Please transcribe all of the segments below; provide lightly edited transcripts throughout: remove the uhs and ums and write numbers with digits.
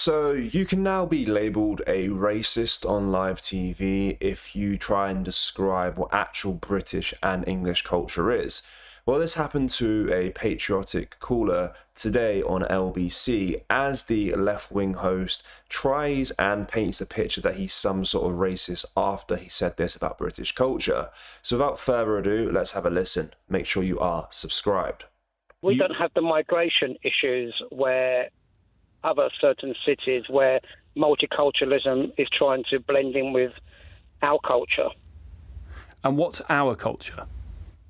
So you can now be labelled a racist on live TV if you try and describe what actual British and English culture is. Well, this happened to a patriotic caller today on LBC as the left-wing host tries and paints the picture that he's some sort of racist after he said this about British culture. So without further ado, let's have a listen. Make sure you are subscribed. We don't have the migration issues where other certain cities where multiculturalism is trying to blend in with our culture. And what's our culture?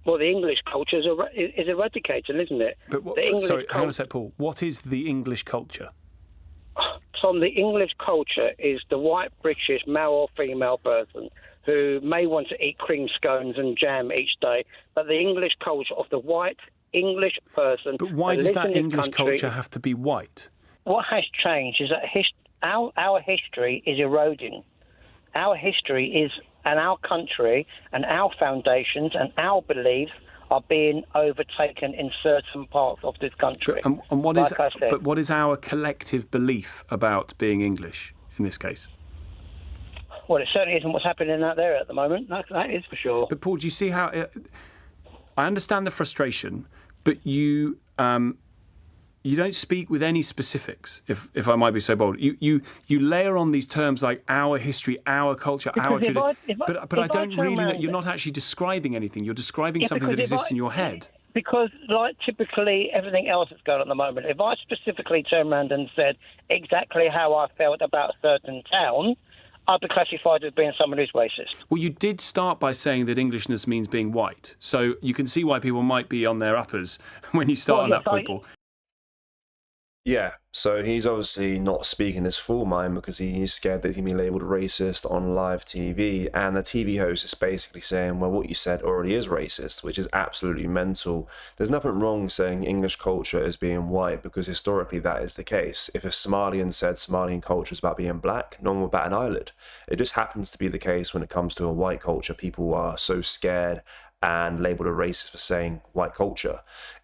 Well, the English culture is eradicated, isn't it? But sorry, hang on a sec, Paul. What is the English culture? Tom, the English culture is the white British male or female person who may want to eat cream scones and jam each day, but the English culture of the white English person. But why does that English culture have to be white? What has changed is that our history is eroding. Our history is, and our country and our foundations and our beliefs are being overtaken in certain parts of this country. And what is our collective belief about being English in this case? Well, it certainly isn't what's happening out there at the moment. That is for sure. But Paul, do you see how? I understand the frustration, but you don't speak with any specifics, if I might be so bold. You layer on these terms like our history, our culture, our tradition. But I don't really know. You're not actually describing anything. You're describing something that exists in your head. Because, like typically everything else that's going on at the moment, if I specifically turned around and said exactly how I felt about a certain town, I'd be classified as being someone who's racist. Well, you did start by saying that Englishness means being white. So you can see why people might be on their uppers when you start on that point, Paul. Yeah, so he's obviously not speaking his full mind because he's scared that he's going to be labelled racist on live TV, and the TV host is basically saying, well, what you said already is racist, which is absolutely mental. There's nothing wrong saying English culture is being white because historically that is the case. If a Somalian said Somalian culture is about being black, no one would bat an eyelid. It just happens to be the case when it comes to a white culture. People are so scared and labelled a racist for saying white culture.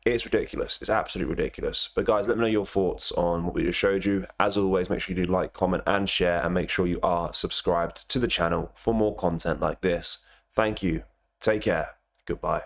It's ridiculous. It's absolutely ridiculous. But guys, let me know your thoughts on what we just showed you. As always, make sure you do like, comment and share, and make sure you are subscribed to the channel for more content like this. Thank you. Take care. Goodbye.